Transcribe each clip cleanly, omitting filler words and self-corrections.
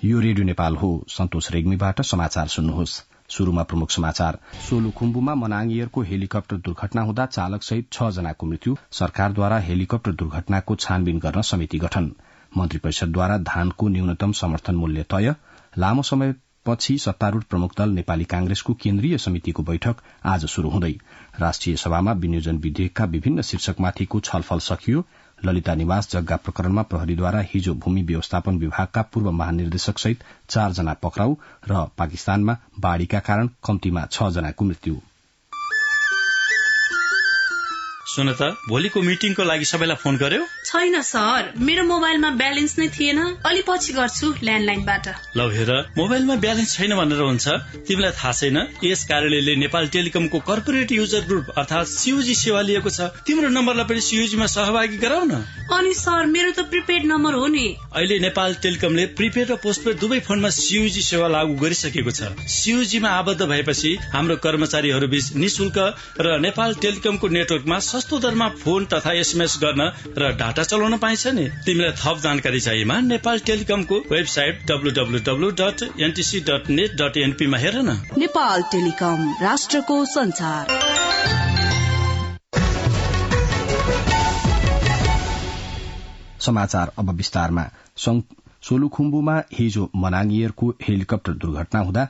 यो रेडियो नेपाल हो। सन्तोष रेग्मीबाट समाचार सुन्नुहोस्। शुरूमा प्रमुख समाचार। सोलुखुम्बुमा मनाङियरको हेलिकप्टर दुर्घटना हुँदा चालक सहित 6 जनाको मृत्यु। सरकारद्वारा हेलिकप्टर दुर्घटनाको छानबिन गर्न समिति गठन। मन्त्री परिषदद्वारा धानको न्यूनतम समर्थन मूल्य तय। लामो समयपछि सत्तारूढ़ प्रमुख दल नेपाली कांग्रेसको केन्द्रीय समितिको बैठक आज शुरू हुँदै। राष्ट्रिय सभामा विनियोजन विधेयकका विभिन्न शीर्षकमाथिको छलफल सकियो। ललिता निवास जग्गा प्रकरणमा प्रहरीद्वारा हिजो भूमि व्यवस्थापन विभागका पूर्व महानिर्देशक सहित 4 जना पक्राउ र पाकिस्तानमा बाढ़ीका कारण कम्तीमा 6 जनाको मृत्यु। सुन त, भोलिको मिटिङको लागि सबैलाई फोन गर्यो? छैन सर, मेरो मोबाइलमा ब्यालेन्स नै थिएन। अलि पछि गर्छु ल्यान्डलाइनबाट। ल हेर, मोबाइलमा ब्यालेन्स छैन भनेर हुन्छ? तिमीलाई थाहा छैन यस कार्यालयले नेपाल टेलिकमको कर्पोरेट युजर ग्रुप अर्थात सीयूजी सेवा लिएको छ। तिम्रो नम्बरलाई पनि सीयूजीमा सहभागी गराउ न। अनि सर, मेरो त प्रिपेड नम्बर हो नि। अहिले नेपाल टेलिकमले प्रिपेड र पोस्टपेड दुवै फोनमा सीयूजी सेवा लागू गरिसकेको छ। सीयूजीमा आबद्ध भएपछि हाम्रो कर्मचारीहरू बीच निशुल्क र नेपाल टेलिकमको नेटवर्कमा सस्तो दरमा फोन तथा एसएमएस गर्न र डाटा चलाउन पाइन्छ नि। तिमीलाई थप जानकारी चाहिएमा नेपाल टेलिकमको वेबसाइट www.ntc.net.np मा हेर न। नेपाल टेलिकम, राष्ट्रको संचार। समाचार अब विस्तारमा। सोलुखुम्बुमा हिजो मनाङियरको हेलिकप्टर दुर्घटना हुँदा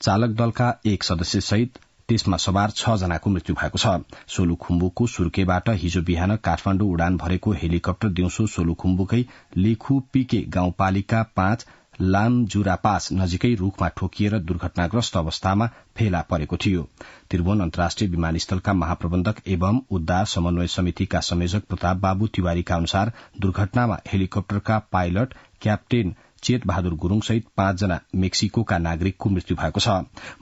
चालक दलका 1 सदस्य सहित त्यसमा सवार 6 जनाको मृत्यु भएको छ। सोलुखुम्बुको सुर्केबाट हिजो बिहान काठमाडौँ उडान भरेको हेलिकप्टर दिउँसो सोलुखुम्बुकै लेखु पीके गाउँपालिका 5 लामजुरा पास नजिकै रूखमा ठोकिएर दुर्घटनाग्रस्त अवस्थामा फेला परेको थियो। त्रिभुवन अन्तर्राष्ट्रिय विमानस्थलका महाप्रबन्धक एवं उद्धार समन्वय समितिका संयोजक प्रताप बाबु तिवारीका अनुसार दुर्घटनामा हेलिकप्टरका पाइलट क्याप्टेन चेत बहादुर गुरूङ सहित 5 जना मेक्सिकोका नागरिकको मृत्यु भएको छ।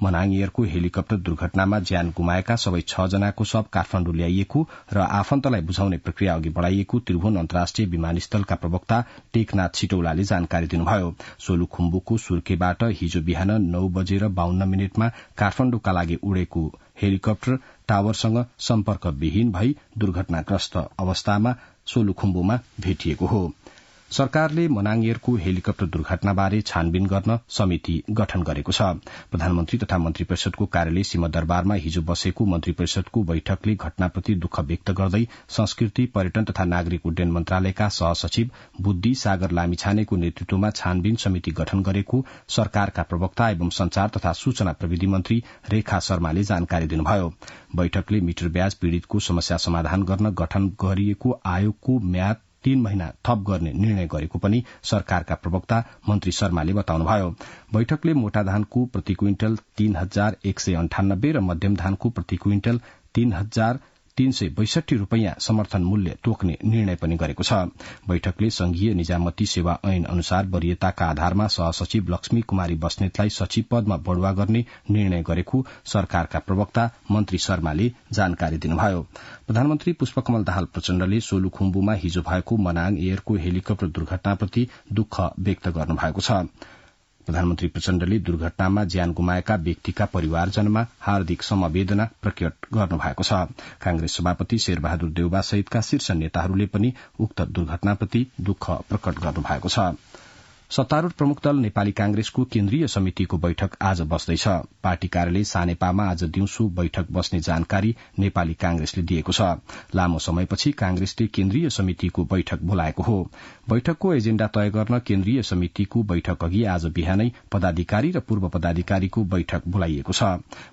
मनाङियरको हेलिकप्टर दुर्घटनामा ज्यान गुमाएका सबै 6 जनाको शव काठमाडौँ ल्याइएको र आफन्तलाई बुझाउने प्रक्रिया अघि बढ़ाइएको त्रिभुवन अन्तर्राष्ट्रिय विमानस्थलका प्रवक्ता टेकनाथ छिटौलाले जानकारी दिनुभयो। सोलुखुम्बुको सुर्केबाट हिजो बिहान 9:52 काठमाडौँका लागि उडेको हेलिकप्टर टावरसँग सम्पर्कविहीन भई दुर्घटनाग्रस्त अवस्थामा सोलुखुम्बुमा भेटिएको हो। सरकारले मनाङियरको हेलिकप्टर दुर्घटनाबारे छानबिन गर्न समिति गठन गरेको छ। प्रधानमन्त्री तथा मन्त्री परिषदको कार्यालय सिंहदरबारमा हिजो बसेको मन्त्री परिषदको बैठकले घटनाप्रति दुःख व्यक्त गर्दै संस्कृति, पर्यटन तथा नागरिक उड्डयन मन्त्रालयका सहसचिव बुद्धि सागर लामिछानेको नेतृत्वमा छानबिन समिति गठन गरेको सरकारका प्रवक्ता एवं संचार तथा सूचना प्रविधि मन्त्री रेखा शर्माले जानकारी दिनुभयो। बैठकले मिटर ब्याज पीड़ितको समस्या समाधान गर्न गठन गरिएको आयोगको म्याद 3 महिना थप गर्ने निर्णय गरेको पनि सरकारका प्रवक्ता मन्त्री शर्माले बताउनुभयो। बैठकले मोटा धानको प्रति क्विन्टल 3198 र मध्यम धानको प्रति क्विन्टल 3362 रूपैयाँ समर्थन मूल्य तोक्ने निर्णय पनि गरेको छ। बैठकले संघीय निजामती सेवा ऐन अनुसार वरियताका आधारमा सहसचिव लक्ष्मी कुमारी बस्नेतलाई सचिव पदमा बढुवा गर्ने निर्णय गरेको सरकारका प्रवक्ता मन्त्री शर्माले जानकारी दिनुभयो। प्रधानमन्त्री पुष्पकमल दाहाल प्रचण्डले सोलुखुम्बुमा हिजो भएको मनाङ एयरको हेलिकप्टर दुर्घटनाप्रति दुःख व्यक्त गर्नुभएको छ। प्रधानमन्त्री प्रचण्डले दुर्घटनामा ज्यान गुमाएका व्यक्तिका परिवारजनमा हार्दिक समवेदना प्रकट गर्नुभएको छ। कांग्रेस सभापति शेरबहादुर देउबा सहितका शीर्ष नेताहरूले पनि उक्त दुर्घटनाप्रति दुःख प्रकट गर्नुभएको छ। सत्तारूढ़ प्रमुख दल नेपाली कांग्रेसको केन्द्रीय समितिको बैठक आज बस्दैछ। पार्टी कार्यालय सानेपामा आज दिउँसो बैठक बस्ने जानकारी नेपाली कांग्रेसले दिएको छ। लामो समयपछि कांग्रेसले केन्द्रीय समितिको बैठक बोलाएको हो। बैठकको एजेण्डा तय गर्न केन्द्रीय समितिको बैठक अघि आज बिहानै पदाधिकारी र पूर्व पदाधिकारीको बैठक बोलाइएको छ।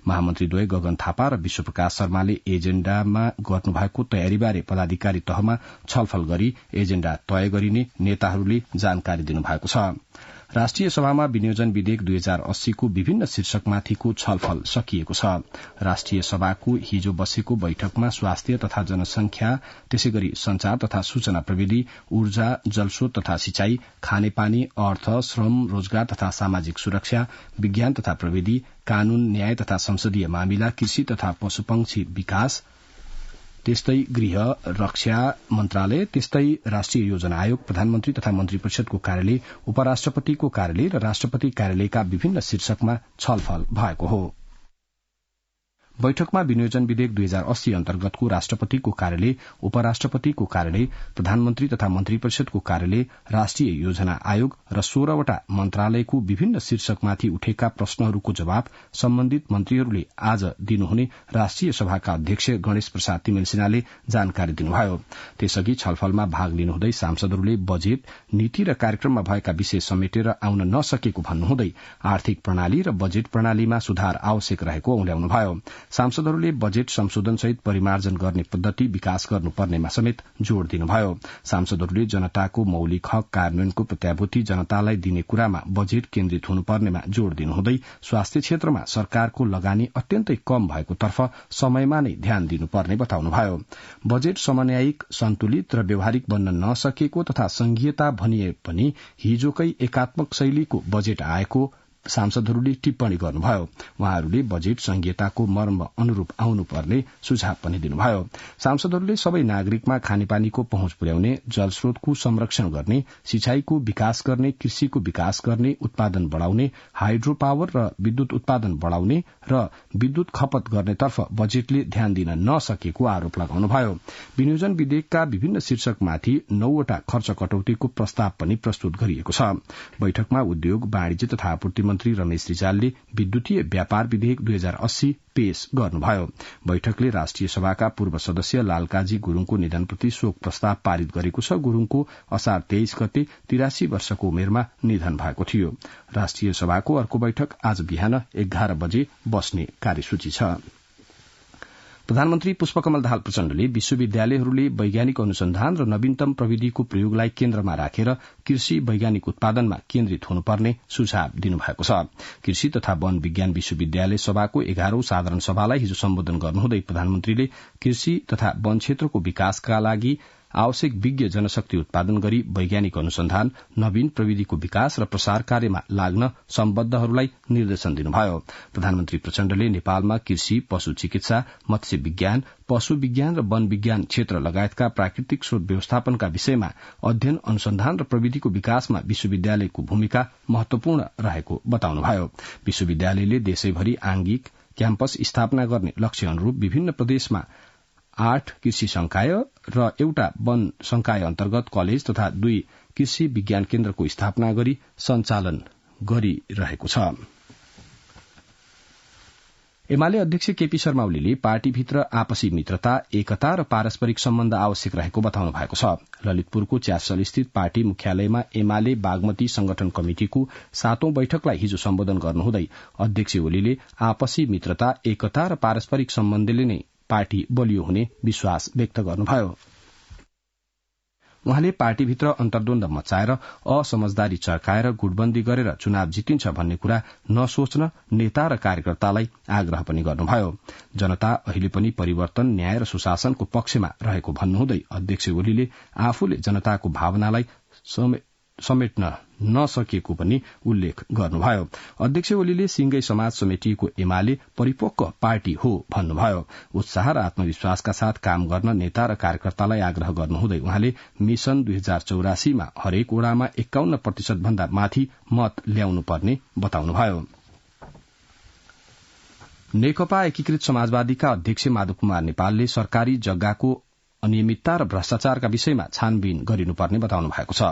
महामन्त्रीद्वय गगन थापा र विश्वप्रकाश शर्माले एजेण्डामा गर्नुभएको तयारीबारे पदाधिकारी तहमा छलफल गरी एजेण्डा तय गरिने नेताहरूले जानकारी दिनुभएको छ। राष्ट्रिय सभामा विनियोजन विधेयक 2080 को विभिन्न शीर्षकमाथिको छलफल सकिएको छ। राष्ट्रिय सभाको हिजो बसेको बैठकमा स्वास्थ्य तथा जनसंख्या, त्यसैगरी संचार तथा सूचना प्रविधि, ऊर्जा, जलस्रोत तथा सिंचाई, खानेपानी, अर्थ, श्रम, रोजगार तथा सामाजिक सुरक्षा, विज्ञान तथा प्रविधि, कानून, न्याय तथा संसदीय मामिला, कृषि तथा पशुपक्षी विकास, त्यस्तै गृह, रक्षा मन्त्रालय, त्यस्तै राष्ट्रिय योजना आयोग, प्रधानमन्त्री तथा मन्त्री परिषदको कार्यालय, उपराष्ट्रपतिको कार्यालय र राष्ट्रपति कार्यालयका विभिन्न शीर्षकमा छलफल भएको हो। बैठकमा विनियोजन विधेयक 2080 अन्तर्गतको राष्ट्रपतिको कार्यालय, उपराष्ट्रपतिको कार्यालय, प्रधानमन्त्री तथा मन्त्री परिषदको कार्यालय, राष्ट्रिय योजना आयोग र 16वटा मन्त्रालयको विभिन्न शीर्षकमाथि उठेका प्रश्नहरूको जवाब सम्बन्धित मन्त्रीहरूले आज दिनुहुने राष्ट्रिय सभाका अध्यक्ष गणेश प्रसाद तिमेल सिन्हाले जानकारी दिनुभयो। त्यसअघि छलफलमा भाग लिनुहुँदै सांसदहरूले बजेट, नीति र कार्यक्रममा भएका विषय समेटेर आउन नसकेको भन्नुहुँदै आर्थिक प्रणाली र बजेट प्रणालीमा सुधार आवश्यक रहेको औल्याउनुभयो। सांसदहरूले बजेट संशोधनसहित परिमार्जन गर्ने पद्धति विकास गर्नुपर्नेमा समेत जोड़ दिनुभयो। सांसदहरूले जनताको मौलिक हक कार्यान्वयनको प्रत्याभूति जनतालाई दिने कुरामा बजेट केन्द्रित हुनुपर्नेमा जोड़ दिनुहुँदै स्वास्थ्य क्षेत्रमा सरकारको लगानी अत्यन्तै कम भएको तर्फ समयमा नै ध्यान दिनुपर्ने बताउनुभयो। बजेट समन्वयिक, सन्तुलित र व्यवहारिक बन्न नसकेको तथा संघीयता भनिए पनि हिजोकै एकात्मक शैलीको बजेट आएको सांसदहरूले टिप्पणी गर्नुभयो। उहाँहरूले बजेट संघीयताको मर्म अनुरूप आउनुपर्ने सुझाव पनि दिनुभयो। सांसदहरूले सबै नागरिकमा खानेपानीको पहुँच पुर्याउने, जलस्रोतको संरक्षण गर्ने, सिंचाईको विकास गर्ने, कृषिको विकास गर्ने, उत्पादन बढ़ाउने, हाइड्रो पावर र विद्युत उत्पादन बढ़ाउने र विद्युत खपत गर्नेतर्फ बजेटले ध्यान दिन नसकेको आरोप लगाउनुभयो। विनियोजन विधेयकका विभिन्न शीर्षकमाथि 9वटा खर्च कटौतीको प्रस्ताव पनि प्रस्तुत गरिएको छ। बैठकमा उद्योग, वाणिज्य तथा आपूर्ति मन्त्री रमेश रिजालले विद्युतीय व्यापार विधेयक 2080 पेश गर्नुभयो। बैठकले राष्ट्रिय सभाका पूर्व सदस्य लालकाजी गुरूङको निधनप्रति शोक प्रस्ताव पारित गरेको छ। गुरूङको असार 23 गते 83 वर्षको उमेरमा निधन भएको थियो। राष्ट्रिय सभाको अर्को बैठक आज बिहान 11 बजे बस्ने कार्यसूची छ। प्रधानमन्त्री पुष्पकमल दाहाल प्रचण्डले विश्वविद्यालयहरूले वैज्ञानिक अनुसन्धान र नवीनतम प्रविधिको प्रयोगलाई केन्द्रमा राखेर कृषि वैज्ञानिक उत्पादनमा केन्द्रित हुनुपर्ने सुझाव दिनुभएको छ। कृषि तथा वन विज्ञान विश्वविद्यालय सभाको 11औं साधारण सभालाई हिजो सम्बोधन गर्नुहुँदै प्रधानमन्त्रीले कृषि तथा वन क्षेत्रको विकासका लागि आवश्यक विज्ञ जनशक्ति उत्पादन गरी वैज्ञानिक अनुसन्धान, नवीन प्रविधिको विकास र प्रसार कार्यमा लाग्न सम्बद्धहरूलाई निर्देशन दिनुभयो। प्रधानमन्त्री प्रचण्डले नेपालमा कृषि, पशु चिकित्सा, मत्स्य विज्ञान, पशु विज्ञान र वन विज्ञान क्षेत्र लगायतका प्राकृतिक स्रोत व्यवस्थापनका विषयमा अध्ययन, अनुसन्धान र प्रविधिको विकासमा विश्वविद्यालयको भूमिका महत्वपूर्ण रहेको बताउनुभयो। विश्वविद्यालयले देशैभरि आंगिक क्याम्पस स्थापना गर्ने लक्ष्य अनुरूप विभिन्न प्रदेशमा 8 कृषि संकाय र एउटा वन संकाय अन्तर्गत कलेज तथा 2 कृषि विज्ञान केन्द्रको स्थापना गरी सञ्चालन गरिरहेको छ। एमाले अध्यक्ष केपी शर्मा ओलीले पार्टीभित्र आपसी मित्रता, एकता र पारस्परिक सम्बन्ध आवश्यक रहेको बताउनु भएको छ। ललितपुरको च्यासल स्थित पार्टी मुख्यालयमा एमाले बागमती संगठन कमिटिको 7औं बैठकलाई हिजो सम्बोधन गर्नुहुँदै अध्यक्ष ओलीले आपसी मित्रता, एकता र पारस्परिक सम्बन्धले नै पार्टी बलियो हुने विश्वास व्यक्त गर्नुभयो। उहाँले पार्टीभित्र अन्तर्द्वन्द मचाएर असमझदारी चर्काएर गुटबन्दी गरेर चुनाव जितिन्छ भन्ने कुरा नसोच्न नेता र कार्यकर्तालाई आग्रह पनि गर्नुभयो। जनता अहिले पनि परिवर्तन, न्याय र सुशासनको पक्षमा रहेको भन्नुहुँदै अध्यक्ष ओलीले आफूले जनताको भावनालाई समेट्न नसकेको पनि उल्लेख गर्नुभयो। अध्यक्ष ओलीले सिंगै समाज समेटिएको एमाले परिपक्व पार्टी हो भन्नुभयो। उत्साह र आत्मविश्वासका साथ काम गर्न नेता र कार्यकर्तालाई आग्रह गर्नुहुँदै उहाँले मिशन 2084 मा हरेक वडामा 51% भन्दा माथि मत ल्याउनु पर्ने बताउनुभयो। नेकपा एकीकृत समाजवादीका अध्यक्ष माधव कुमार नेपालले सरकारी जग्गाको अनियमितता र भ्रष्टाचारका विषयमा छानबिन गरिनुपर्ने बताउनु भएको छ।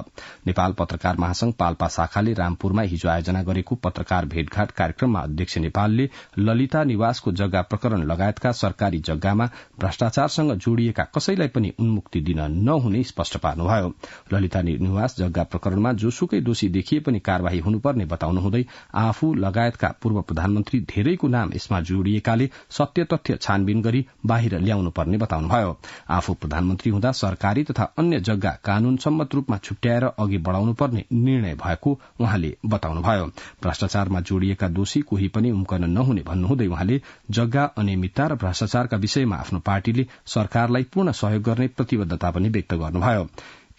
नेपाल पत्रकार महासंघ पाल्पा शाखाले रामपुरमा हिजो आयोजना गरेको पत्रकार भेटघाट कार्यक्रममा अध्यक्ष नेपालले ललिता निवासको जग्गा प्रकरण लगायतका सरकारी जग्गामा भ्रष्टाचारसँग जोडिएका कसैलाई पनि उन्मुक्ति दिन नहुने स्पष्ट पार्नुभयो। ललिता निवास जग्गा प्रकरणमा जोसुकै दोषी देखिए पनि कार्यवाही हुनुपर्ने बताउनुहुँदै आफू लगायतका पूर्व प्रधानमन्त्री धेरैको नाम यसमा जोडिएकाले सत्य तथ्य छानबिन गरी बाहिर ल्याउनुपर्ने बताउनुभयो। आफू प्रधानमन्त्री हुँदा सरकारी तथा अन्य जग्गा कानून सम्मत रूपमा छुट्याएर अघि बढ़ाउनुपर्ने निर्णय भएको उहाँले बताउनुभयो। भ्रष्टाचारमा जोडिएका दोषी कोही पनि उम्कन नहुने भन्नुहुँदै उहाँले जग्गा अनियमितता र भ्रष्टाचारका विषयमा आफ्नो पार्टीले सरकारलाई पूर्ण सहयोग गर्ने प्रतिबद्धता पनि व्यक्त गर्नुभयो।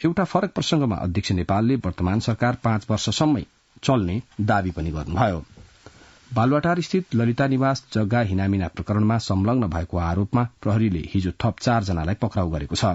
एउटा फरक प्रसंगमा अध्यक्ष नेपालले वर्तमान सरकार 5 वर्षसम्मै चल्ने दावी पनि गर्नुभयो। बालुवाटार स्थित ललिता निवास जग्गा हिनामिना प्रकरणमा संलग्न भएको आरोपमा प्रहरीले हिजो थप 4 जनालाई पक्राउ गरेको छ।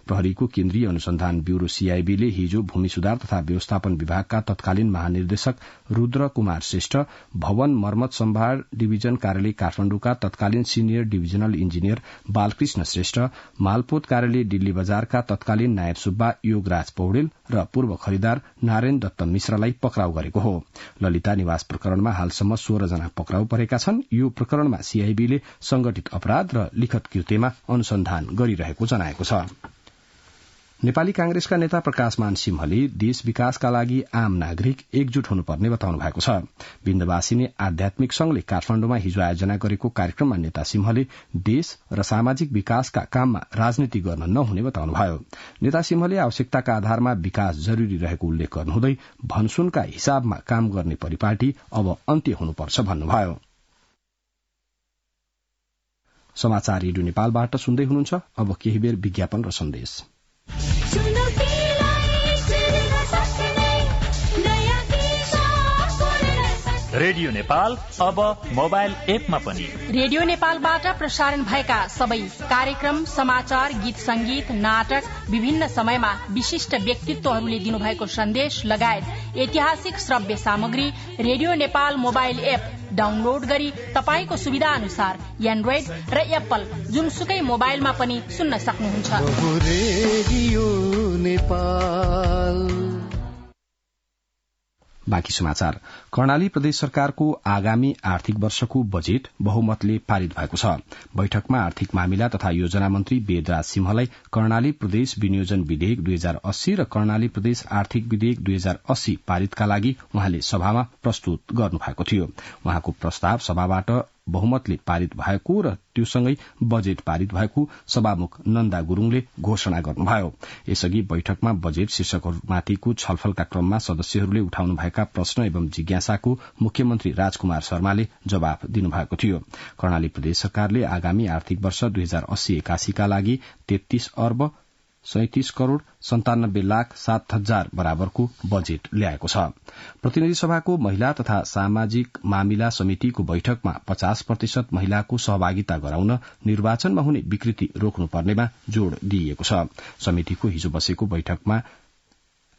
प्रहरीको केन्द्रीय अनुसन्धान ब्यूरो सीआईबीले हिजो भूमि सुधार तथा व्यवस्थापन विभागका तत्कालीन महानिर्देशक रुद्र कुमार श्रेष्ठ, भवन मर्मत सम्भार डिभिजन कार्यालय काठमाडौँका तत्कालीन senior divisional engineer Balkrishna Shrestha, मालपोत कार्यालय दिल्ली बजारका तत्कालीन नायब सुब्बा योगराज पौडेल र पूर्व खरिदार नारायण दत्त मिश्रलाई पक्राउ गरेको हो। ललिता निवास प्रकरणमा हालसम्म 16 जना पक्राउ परेका छन्। यो प्रकरणमा सीआईबीले संगठित अपराध र लिखत कृत्यमा अनुसन्धान गरिरहेको जनाएको छ। नेपाली कांग्रेसका नेता प्रकाशमान सिंहले देश विकासका लागि आम नागरिक एकजुट हुनुपर्ने बताउनु भएको छ। विन्दवासिनी आध्यात्मिक संघले काठमाडौँमा हिजो आयोजना गरेको कार्यक्रममा नेता सिंहले देश र सामाजिक विकासका काममा राजनीति गर्न नहुने बताउनुभयो। नेता सिंहले आवश्यकताका आधारमा विकास जरूरी रहेको उल्लेख गर्नुहुँदै भनसुनका हिसाबमा काम गर्ने परिपाटी अब अन्त्य हुनुपर्छ भन्नुभयो। समाचार रेडियो नेपालबाट सुन्दै हुनुहुन्छ। अब केही बेर विज्ञापन र सन्देश। रेडियो नेपाल अब मोबाइल एपमा पनि। रेडियो नेपालबाट प्रसारण भएका सबै कार्यक्रम, समाचार, गीत संगीत, नाटक, विभिन्न समयमा विशिष्ट व्यक्तित्वहरूले दिनुभएको सन्देश लगायत ऐतिहासिक श्रव्य सामग्री radio Nepal mobile app download गरी तपाईको सुविधा अनुसार एन्ड्रोइड र एप्पल जुनसुकै मोबाइलमा पनि सुन्न सक्नुहुन्छ। बाँकी समाचार। कर्णाली प्रदेश सरकारको आगामी आर्थिक वर्षको बजेट बहुमतले पारित भएको छ। बैठकमा आर्थिक मामिला तथा योजना मन्त्री वेदराज सिंहलाई कर्णाली प्रदेश विनियोजन विधेयक 2080 र कर्णाली प्रदेश आर्थिक विधेयक 2080 पारितका लागि उहाँले सभामा प्रस्तुत गर्नुभएको थियो। उहाँको प्रस्ताव सभाबाट बहुमतले पारित भएको र त्योसँगै बजेट पारित भएको सभामुख नन्दा गुरूङले घोषणा गर्नुभयो। यसअघि बैठकमा बजेट शीर्षकहरूमाथिको छलफलका क्रममा सदस्यहरूले उठाउनुभएका प्रश्न एवं जिज्ञासाको मुख्यमन्त्री राजकुमार शर्माले जवाफ दिनुभएको थियो। कर्णाली प्रदेश सरकारले आगामी आर्थिक वर्ष 2080-81 का लागि 33 अर्ब 37 करोड़ 97 लाख 7 हजार बराबरको बजेट ल्याएको छ। प्रतिनिधि सभाको महिला तथा सामाजिक मामिला समितिको बैठकमा 50% महिलाको सहभागिता गराउन निर्वाचनमा हुने विकृति रोक्नुपर्नेमा जोड़ दिइएको छ। समितिको हिजो बसेको बैठकमा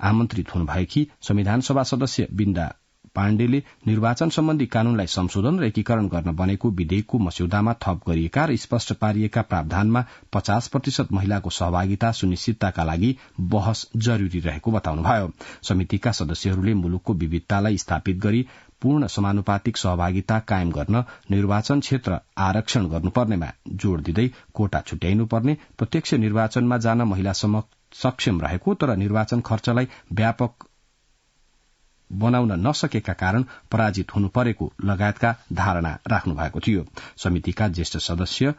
आमन्त्रित हुनुभएकी संविधान सभा सदस्य बिन्दा पाण्डेले निर्वाचन सम्बन्धी कानूनलाई संशोधन र एकीकरण गर्न बनेको विधेयकको मस्यौदामा थप गरिएका र स्पष्ट पारिएका प्रावधानमा 50% महिलाको सहभागिता सुनिश्चितताका लागि बहस जरूरी रहेको बताउनुभयो। समितिका सदस्यहरूले मुलुकको विविधतालाई स्थापित गरी पूर्ण समानुपातिक सहभागिता कायम गर्न निर्वाचन क्षेत्र आरक्षण गर्नुपर्नेमा जोड़ दिँदै कोटा छुट्याइनुपर्ने, प्रत्यक्ष निर्वाचनमा जान महिला सक्षम रहेको तर निर्वाचन खर्चलाई व्यापक बनाउन नसकेका कारण पराजित हुनु परेको लगायतका धारणा राख्नु भएको थियो। समितिका ज्येष्ठ सदस्य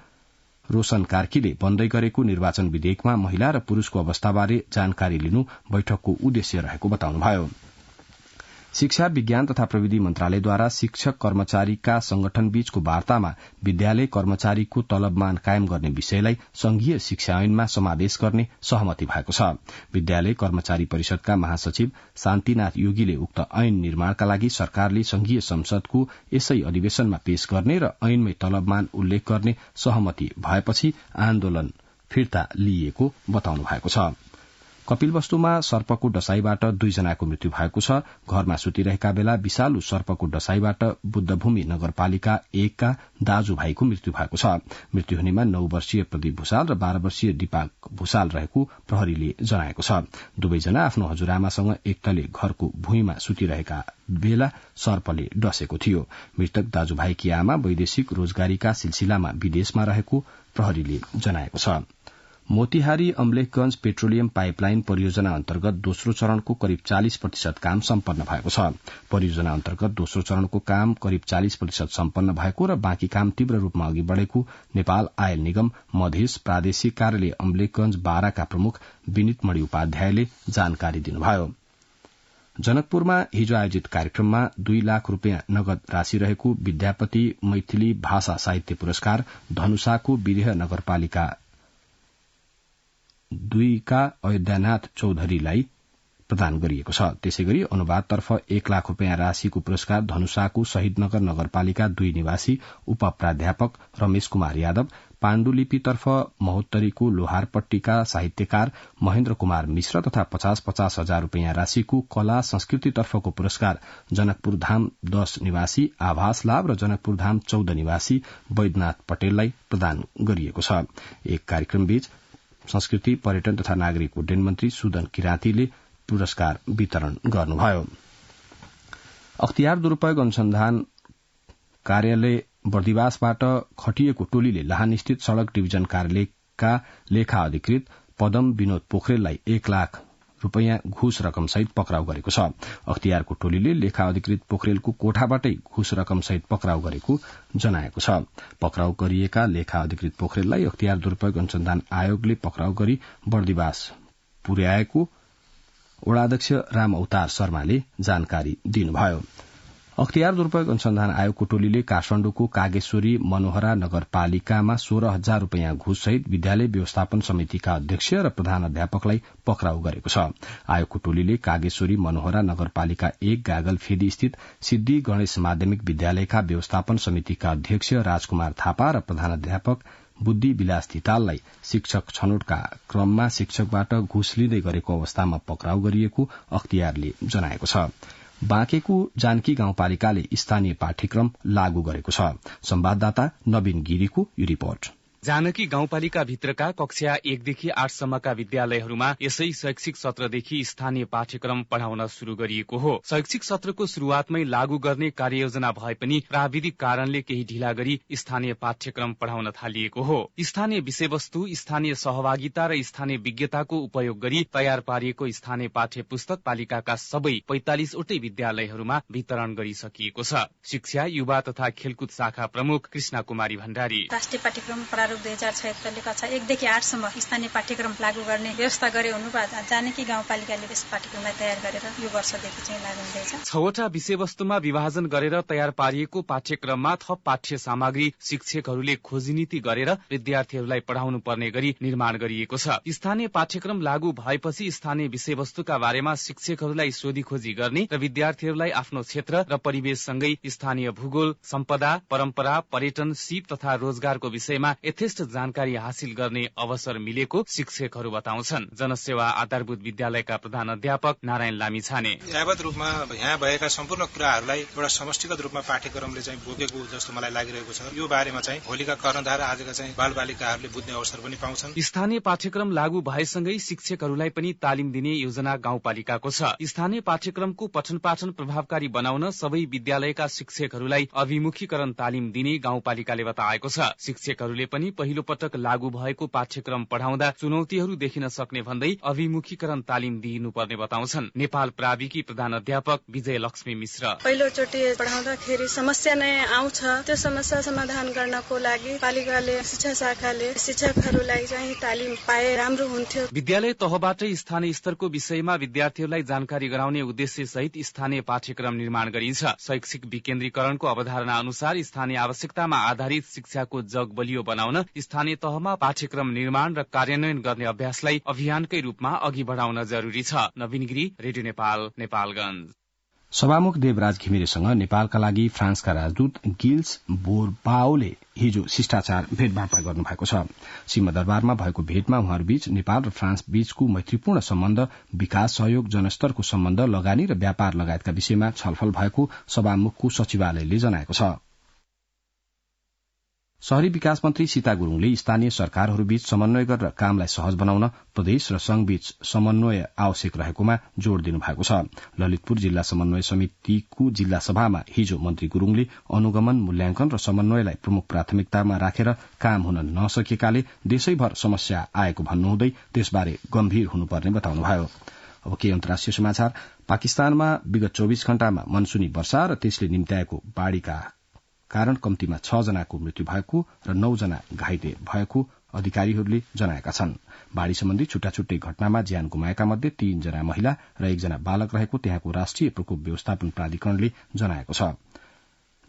रोशन कार्कीले बन्दै गरेको निर्वाचन विधेयकमा महिला र पुरूषको अवस्थाबारे जानकारी लिनु बैठकको उद्देश्य रहेको बताउनुभयो। शिक्षा विज्ञान तथा प्रविधि मन्त्रालयद्वारा शिक्षक कर्मचारीका संगठनबीचको वार्तामा विद्यालय कर्मचारीको तलबमान कायम गर्ने विषयलाई संघीय शिक्षा ऐनमा समावेश गर्ने सहमति भएको छ। विद्यालय कर्मचारी परिषदका महासचिव शान्तिनाथ योगीले उक्त ऐन निर्माणका लागि सरकारले संघीय संसदको यसै अधिवेशनमा पेश गर्ने र ऐनमै तलबमान उल्लेख गर्ने सहमति भएपछि आन्दोलन फिर्ता लिइएको बताउनु भएको छ। कपिलवस्तुमा सर्पको डसाईबाट 2 जनाको मृत्यु भएको छ। घरमा सुतिरहेका बेला विषालु सर्पको डसाईबाट बुद्धभूमि नगरपालिका 1 का दाजुभाइको मृत्यु भएको छ। मृत्यु हुनेमा 9 वर्षीय प्रदीप भूषाल र 12 वर्षीय दीपक भूषाल रहेको प्रहरीले जनाएको छ। दुवैजना आफ्नो हजुरआमासँग एकतले घरको भुइँमा सुतिरहेका बेला सर्पले डसेको थियो। मृतक दाजुभाइकी आमा वैदेशिक रोजगारीका सिलसिलामा विदेशमा रहेको प्रहरीले जनाएको छ। मोतिहारी अम्लेखगंज पेट्रोलियम पाइपलाइन परियोजना अन्तर्गत दोस्रो चरणको करिब 40% काम सम्पन्न भएको छ। परियोजना अन्तर्गत दोस्रो चरणको काम करिब 40% सम्पन्न भएको र बाँकी काम तीव्र रूपमा अघि बढ़ेको नेपाल आयल निगम मधेस प्रादेशिक कार्यालय अम्लेखगंज 12 का प्रमुख विनित मणि उपाध्यायले जानकारी दिनुभयो। जनकपुरमा हिजो आयोजित कार्यक्रममा 2 लाख रूपियाँ नगद राशि रहेको विद्यापति मैथिली भाषा साहित्य पुरस्कार धनुषाको विदेह नगरपालिका 2 का अयोध्यानाथ चौधरीलाई प्रदान गरिएको छ। त्यसैगरी अनुवादतर्फ 1 लाख रूपियाँ राशिको पुरस्कार धनुषाको शहीदनगर नगरपालिका 2 निवासी उप प्राध्यापक रमेश कुमार यादव, पाण्डुलिपितर्फ महोत्तरीको लोहारपट्टीका साहित्यकार महेन्द्र कुमार मिश्र तथा 50-50 हजार रूपियाँ राशिको कला संस्कृतितर्फको पुरस्कार जनकपुर धाम 10 निवासी आभास लाभ र जनकपुर धाम 14 निवासी वैद्यनाथ पटेललाई प्रदान गरिएको छ। एक कार्यक्रमबीच संस्कृति, पर्यटन तथा नागरिक उड्डयन मन्त्री सुदन किराँतीले पुरस्कार वितरण गर्नुभयो। अख्तियार दुरूपयोग अनुसन्धान कार्यालय बर्दिवासबाट खटिएको टोलीले लाहानस्थित सड़क डिभिजन कार्यालयका लेखा अधिकृत पदम विनोद पोखरेललाई 1 लाख रूपियाँ घुस रकम सहित पक्राउ गरेको छ। अख्तियारको टोलीले लेखा अधिकृत पोखरेलको कोठाबाटै घुस रकम सहित पक्राउ गरेको जनाएको छ। पक्राउ गरिएका लेखा अधिकृत पोखरेललाई अख्तियार दुरूपयोग अनुसन्धान आयोगले पक्राउ गरी बर्दिवास पुर्याएको वडाध्यक्ष राम अवतार शर्माले जानकारी दिनुभयो। अख्तियार दुरूपयोग अनुसन्धान आयोगको टोलीले काठमाडौँको कागेश्वरी मनोहरा नगरपालिकामा 16,000 रूपियाँ घुससहित विद्यालय व्यवस्थापन समितिका अध्यक्ष र प्रधान अध्यापकलाई पक्राउ गरेको छ। आयोगको टोलीले कागेश्वरी मनोहरा नगरपालिका 1 गागलफेदी स्थित सिद्धि गणेश माध्यमिक विद्यालयका व्यवस्थापन समितिका अध्यक्ष राजकुमार थापा र प्रधान अध्यापक बुद्धि विलास धिताललाई शिक्षक छनौटका क्रममा शिक्षकबाट घुस लिँदै गरेको अवस्थामा पक्राउ गरिएको अख्तियारले जनाएको छ। बाँकेको जानकी गाउँपालिकाले स्थानीय पाठ्यक्रम लागू गरेको छ। संवाददाता नवीन गिरीको यो रिपोर्ट। जानकी गाउँपालिका भित्रका कक्षा 1 देखि 8 सम्मका विद्यालयहरूमा यसै शैक्षिक सत्रदेखि स्थानीय पाठ्यक्रम पढ़ाउन शुरू गरिएको हो। शैक्षिक सत्रको शुरूआतमै लागू गर्ने कार्ययोजना भए पनि प्राविधिक कारणले केही ढिला गरी स्थानीय पाठ्यक्रम पढ़ाउन थालिएको हो। स्थानीय विषयवस्तु, स्थानीय सहभागिता र स्थानीय विज्ञताको उपयोग गरी तयार पारिएको स्थानीय पाठ्य पुस्तक पालिकाका सबै 45 वटै विद्यालयहरूमा वितरण गरिसकिएको छ। शिक्षा, युवा तथा खेलकुद शाखा प्रमुख कृष्णा कुमारी भण्डारी राष्ट्रिय पाठ्यक्रम 2076 कक्षा 1 देखि 8 सम्म स्थानीय पाठ्यक्रम लागू गर्ने व्यवस्था गरे हुनुबाट जानकी गाउँपालिकाले यस पाठ्यक्रमलाई तयार गरेर यो वर्षदेखि चाहिँ लागू हुँदैछ। 6वटा विषयवस्तुमा विभाजन गरेर तयार पारिएको पाठ्यक्रममा थप पाठ्य सामग्री शिक्षकहरूले खोजीनीति गरेर विद्यार्थीहरूलाई पढ़ाउनु पर्ने गरी निर्माण गरिएको छ। स्थानीय पाठ्यक्रम लागू भएपछि स्थानीय विषयवस्तुका बारेमा शिक्षकहरूलाई सोधी खोजी गर्ने र विद्यार्थीहरूलाई आफ्नो क्षेत्र र परिवेशसँगै स्थानीय भूगोल, सम्पदा, परम्परा, पर्यटन, सिप तथा रोजगारको विषयमा यथेष्ट जानकारी हासिल गर्ने अवसर मिलेको शिक्षकहरू बताउँछन्। जनसेवा आधारभूत विद्यालयका प्रधान अध्यापक नारायण लामिछाने यावत रूपमा यहाँ भएका सम्पूर्ण कुराहरूलाई एउटा समष्टिगत रूपमा पाठ्यक्रमले चाहिँ बोकेको जस्तो मलाई लागिरहेको छ। यो बारेमा चाहिँ भोलिका कर्णधार आजका चाहिँ बालबालिकाहरूले बुझ्ने अवसर पनि पाउँछन्। स्थानीय पाठ्यक्रम लागू भएसँगै शिक्षकहरूलाई पनि तालिम दिने योजना गाउँपालिकाको छ। स्थानीय पाठ्यक्रमको पठन पाठन प्रभावकारी बनाउन सबै विद्यालयका शिक्षकहरूलाई अभिमुखीकरण तालिम दिने गाउँपालिकाले बताएको छ। शिक्षकहरूले पनि पहिलो पटक लागू भएको पाठ्यक्रम पढ़ाउँदा चुनौतीहरू देखिन सक्ने भन्दै अभिमुखीकरण तालिम दिइनुपर्ने बताउँछन्। नेपाल प्राविकी प्रधान अध्यापक विजय लक्ष्मी मिश्र पहिलोचोटि पढ़ाउँदाखेरि समस्या नै आउँछ। त्यो समस्या समाधान गर्नको लागि पालिकाले शिक्षा शाखाले शिक्षकहरूलाई चाहिँ तालिम पाए राम्रो हुन्थ्यो। विद्यालय तहबाटै स्थानीय स्तरको विषयमा विद्यार्थीहरूलाई जानकारी गराउने उद्देश्य सहित स्थानीय पाठ्यक्रम निर्माण गरिन्छ। शैक्षिक विकेन्द्रीकरणको अवधारणा अनुसार स्थानीय आवश्यकतामा आधारित शिक्षाको जग बलियो बनाउन स्थानीय तहमा पाठ्यक्रम निर्माण र कार्यान्वयन गर्ने अभ्यासलाई अभियानकै रूपमा अघि बढ़ाउन जरूरी छ। नवीन गिरी, रेडियो नेपाल, नेपालगञ्ज। सभामुख देवराज घिमिरेसँग नेपालका लागि फ्रान्सका राजदूत गिल्स बोरबाओले हिजो शिष्टाचार भेटवार्ता गर्नुभएको छ। सिंहदरबारमा भएको भेटमा उहाँहरूबीच नेपाल र फ्रान्स बीचको मैत्रीपूर्ण सम्बन्ध, विकास सहयोग, जनस्तरको सम्बन्ध, लगानी र व्यापार लगायतका विषयमा छलफल भएको सभामुखको सचिवालयले जनाएको छ। शहरी विकास मन्त्री सीता गुरूङले स्थानीय सरकारहरूबीच समन्वय गरेर कामलाई सहज बनाउन प्रदेश र संघबीच समन्वय आवश्यक रहेकोमा जोड़ दिनुभएको छ। ललितपुर जिल्ला समन्वय समितिको जिल्ला सभामा हिजो मन्त्री गुरूङले अनुगमन, मूल्याङ्कन र समन्वयलाई प्रमुख प्राथमिकतामा राखेर काम हुन नसकेकाले देशैभर समस्या आएको भन्नुहुँदै त्यसबारे गम्भीर हुनुपर्ने बताउनुभयो। अब के अन्तर्राष्ट्रिय समाचार। पाकिस्तानमा विगत 24 घण्टामा मनसुनी वर्षा र त्यसले निम्त्याएको बाढ़ीका कारण कम्तीमा 6 जनाको मृत्यु भएको र 9 जना घाइते भएको अधिकारीहरूले जनाएका छन्। बाढ़ी सम्बन्धी छुट्टा छुट्टै घटनामा ज्यान गुमाएका मध्ये 3 जना महिला र 1 जना बालक रहेको त्यहाँको राष्ट्रिय प्रकोप व्यवस्थापन प्राधिकरणले जनाएको छ।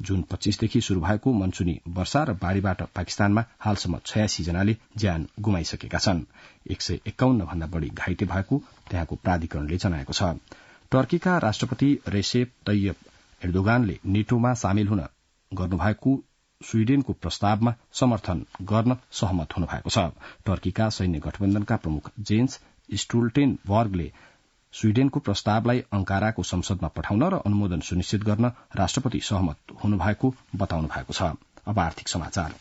जुन 25 देखि शुरू भएको मनसूनी वर्षा र बाढ़ीबाट पाकिस्तानमा हालसम्म 86 जनाले ज्यान गुमाइसकेका छन्। 151 भन्दा बढ़ी घाइते भएको त्यहाँको प्राधिकरणले जनाएको छ। टर्कीका राष्ट्रपति रेसेप तैयप एर्दोगानले नेटोमा सामेल हुन गर्नुभएको स्वीडेनको प्रस्तावमा समर्थन गर्न सहमत हुनुभएको छ। टर्कीका सैन्य गठबन्धनका प्रमुख जेन्स स्टोल्टेनबर्गले स्वीडेनको प्रस्तावलाई अंकाराको संसदमा पठाउन र अनुमोदन सुनिश्चित गर्न राष्ट्रपति सहमत हुनुभएको बताउनु भएको छ। अब आर्थिक समाचार।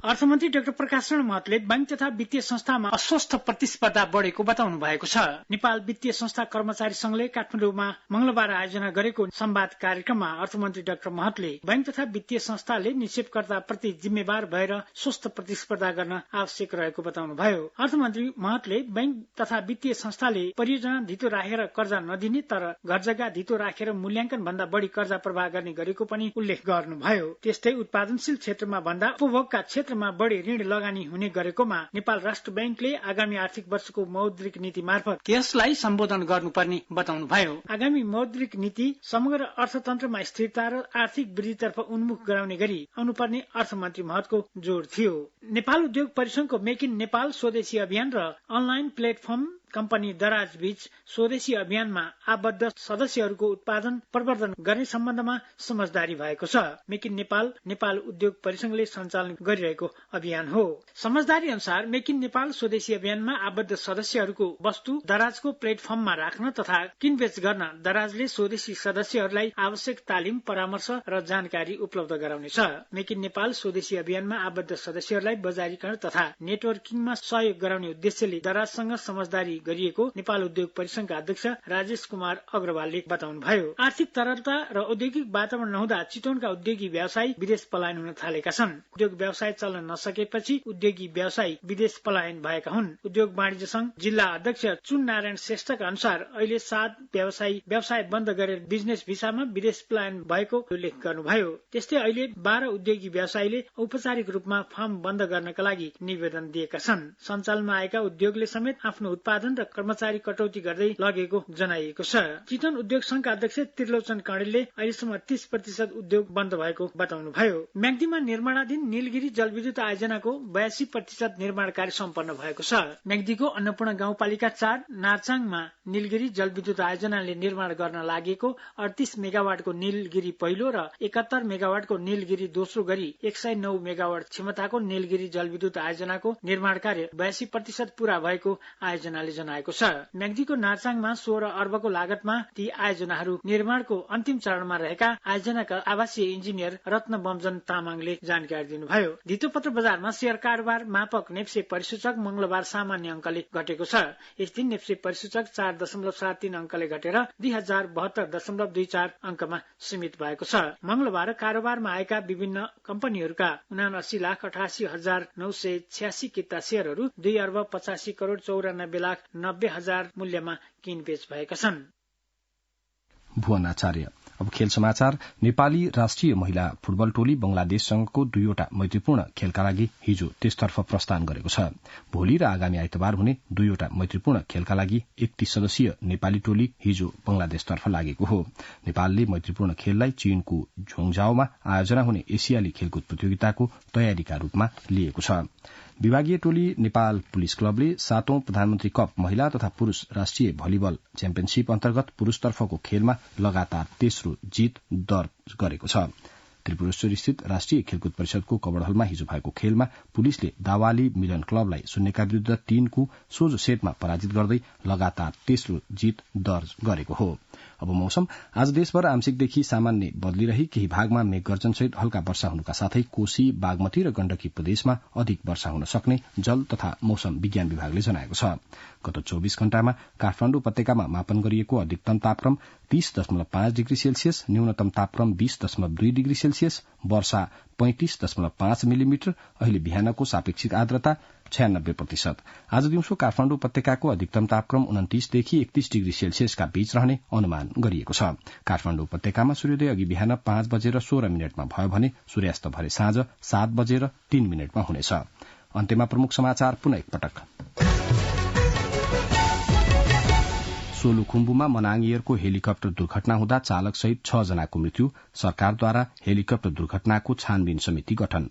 अर्थमन्त्री डाक्टर प्रकाश शरण महतले बैंक तथा वित्तीय संस्थामा अस्वस्थ प्रतिस्पर्धा बढ़ेको बताउनु भएको छ। नेपाल वित्तीय संस्था कर्मचारी संघले काठमाडौँमा मंगलबार आयोजना गरेको संवाद कार्यक्रममा अर्थमन्त्री डाक्टर महतले बैंक तथा वित्तीय संस्थाले निक्षेपकर्ता प्रति जिम्मेवार भएर स्वस्थ प्रतिस्पर्धा गर्न आवश्यक रहेको बताउनुभयो। अर्थमन्त्री महतले बैंक तथा वित्तीय संस्थाले परियोजना धितो राखेर कर्जा नदिने तर घर जग्गा धितो राखेर मूल्याङ्कन भन्दा बढ़ी कर्जा प्रवाह गर्ने गरेको पनि उल्लेख गर्नुभयो। त्यस्तै उत्पादनशील क्षेत्रमा भन्दा उपभोगका क्षेत्रमा बढ़ी ऋण लगानी हुने गरेकोमा नेपाल राष्ट्र बैंकले आगामी आर्थिक वर्षको मौद्रिक नीति मार्फत यसलाई सम्बोधन गर्नुपर्ने बताउनुभयो। आगामी मौद्रिक नीति समग्र अर्थतन्त्रमा स्थिरता र आर्थिक वृद्धितर्फ उन्मुख गराउने गरी आउनुपर्ने अर्थमन्त्री महतको जोड़ थियो। नेपाल उद्योग परिसंघको मेक इन नेपाल स्वदेशी अभियान र अनलाइन प्लेटफर्म कम्पनी दराज बीच स्वदेशी अभियानमा आबद्ध सदस्यहरूको उत्पादन प्रवर्धन गर्ने सम्बन्धमा समझदारी भएको छ। मेक इन नेपाल नेपाल उद्योग परिसंघले सञ्चालन गरिरहेको अभियान हो। समझदारी अनुसार मेक इन नेपाल स्वदेशी अभियानमा आबद्ध सदस्यहरूको वस्तु दराजको प्लेटफर्ममा राख्न तथा किनबेच गर्न दराजले स्वदेशी सदस्यहरूलाई आवश्यक तालिम परामर्श र जानकारी उपलब्ध गराउनेछ। मेक इन नेपाल स्वदेशी अभियानमा आबद्ध सदस्यहरूलाई बजारीकरण तथा नेटवर्किङमा सहयोग गराउने उद्देश्यले दराजसँग समझदारी गरिएको नेपाल उद्योग परिसंघका अध्यक्ष राजेश कुमार अग्रवालले बताउनुभयो। आर्थिक तरलता र औद्योगिक वातावरण नहुँदा चितवनका उद्योगी व्यवसायी विदेश पलायन हुन थालेका छन्। उद्योग व्यवसाय चल्न नसकेपछि उद्योगी व्यवसायी विदेश पलायन भएका हुन्। उद्योग वाणिज्य संघ जिल्ला अध्यक्ष चुन नारायण श्रेष्ठका अनुसार अहिले 7 व्यवसायी व्यवसाय बन्द गरेर बिजनेस भिसामा विदेश पलायन भएको उल्लेख गर्नुभयो। त्यस्तै अहिले 12 उद्योगी व्यवसायीले औपचारिक रूपमा फार्म बन्द गर्नका लागि निवेदन दिएका छन्। सञ्चालनमा आएका उद्योगले समेत आफ्नो उत्पादन र कर्मचारी कटौती गर्दै लगेको जनाइएको छ। चितवन उद्योग संघका अध्यक्ष त्रिलोचन कणेलले अहिलेसम्म 30% उद्योग बन्द भएको बताउनुभयो। म्याग्दीमा निर्माणाधीन नीलगिरी जलविद्युत आयोजनाको 82% निर्माण कार्य सम्पन्न भएको छ। म्याग्दीको अन्नपूर्ण गाउँपालिका 4 नारचाङमा नीलगिरी जलविद्युत आयोजनाले निर्माण गर्न लागेको 38 मेगावाटको नीलगिरी पहिलो र 71 मेगावाटको नीलगिरी दोस्रो गरी 109 मेगावाट क्षमताको नीलगिरी जलविद्युत आयोजनाको निर्माण कार्य 82% पूरा भएको आयोजनाले जनाएको छ। म्याग्दीको नारचाङमा 16 अर्बको लागतमा ती आयोजनाहरू निर्माणको अन्तिम चरणमा रहेका आयोजनाका आवासीय इन्जिनियर रत्न बमजन तामाङले जानकारी दिनुभयो। धितोपत्र बजारमा शेयर कारोबार मापक नेप्से परिसूचक मंगलबार सामान्य अंकले घटेको छ। यस दिन नेप्से परिसूचक 4.73 अंकले घटेर 2072.24 अंकमा सीमित भएको छ। मंगलबार कारोबारमा आएका विभिन्न कम्पनीहरूका 79,88,986 किता शेयरहरू 2 अर्ब 85 करोड़ 94 लाख 90,000 मूल्यमा किनबेच भएका छन्। भुवन आचार्य। अब खेल समाचार। नेपाली राष्ट्रिय महिला फुटबल टोली बंगलादेशसँगको 2वटा मैत्रीपूर्ण खेलका लागि हिजो त्यसतर्फ प्रस्थान गरेको छ। भोलि र आगामी आइतबार हुने 2वटा मैत्रीपूर्ण खेलका लागि 31 सदस्यीय नेपाली टोली हिजो बंगलादेशतर्फ लागेको हो। नेपालले मैत्रीपूर्ण खेललाई चीनको झोङझाओमा आयोजना हुने एसियाली खेलकुद प्रतियोगिताको तयारीका रूपमा लिएको छ। विभागीय टोली नेपाल पुलिस क्लबले 7औं प्रधानमन्त्री कप महिला तथा पुरूष राष्ट्रिय भलिबल च्याम्पियनशीप अन्तर्गत पुरूषतर्फको खेलमा लगातार तेस्रो जीत दर्ज गरेको छ। त्रिपुरेश्वर स्थित राष्ट्रिय खेलकुद परिषदको कवडहलमा हिजो भएको खेलमा पुलिसले दावाली मिलन क्लबलाई 0 विरूद्ध 3 को सोझो सेटमा पराजित गर्दै लगातार तेस्रो जीत दर्ज गरेको हो। अब मौसम। आज देशभर आंशिकदेखि सामान्य बदली रही केही भागमा मेघगर्जन सहित हल्का वर्षा हुनुका साथै कोशी बागमती र गण्डकी प्रदेशमा अधिक वर्षा हुन सक्ने जल तथा मौसम विज्ञान विभागले जनाएको छ। गत 24 घण्टामा काठमाडौँ उपत्यकामा मापन गरिएको अधिकतम तापक्रम 30.5 डिग्री सेल्सियस, न्यूनतम तापक्रम 20.2 डिग्री सेल्सियस, वर्षा 35.5 मिलिमिटर, अहिले बिहानको सापेक्षिक आर्द्रता 96%। आज दिउँसो काठमाडौँ उपत्यकाको अधिकतम तापक्रम 29 देखि 31 डिग्री सेल्सियसका बीच रहने अनुमान गरिएको छ। काठमाडौँ उपत्यकामा सूर्योदय अघि बिहान 5:16 भयो भने सूर्यास्त भरे साँझ 7:03 हुनेछ। अन्त्यमा प्रमुख समाचार पुनः एकपटक। सोलुखुम्बुमा मनाङ एयरको हेलिकप्टर दुर्घटना हुँदा चालक सहित 6 जनाको मृत्यु, सरकारद्वारा हेलिकप्टर दुर्घटनाको छानबिन समिति गठन।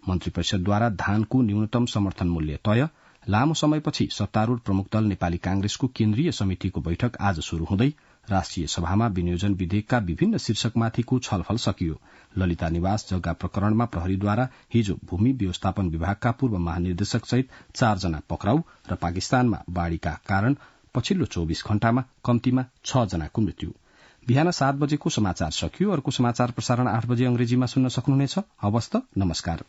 मन्त्री परिषदद्वारा धानको न्यूनतम समर्थन मूल्य तय। लामो समयपछि सत्तारूढ़ प्रमुख दल नेपाली कांग्रेसको केन्द्रीय समितिको बैठक आज शुरू हुँदै राष्ट्रिय सभामा विनियोजन विधेयकका विभिन्न शीर्षकमाथिको छलफल सकियो। ललिता निवास जग्गा प्रकरणमा प्रहरीद्वारा हिजो भूमि व्यवस्थापन विभागका पूर्व महानिर्देशक सहित 4 जना पक्राउ र पाकिस्तानमा बाढ़ीका कारण पछिल्लो 24 घण्टामा कम्तीमा 6 जनाको मृत्यु। बिहान 7 बजेको समाचार सकियो। अर्को समाचार प्रसारण 8 बजे अंग्रेजीमा सुन्न सक्नुहुनेछ। हवस् त, नमस्कार।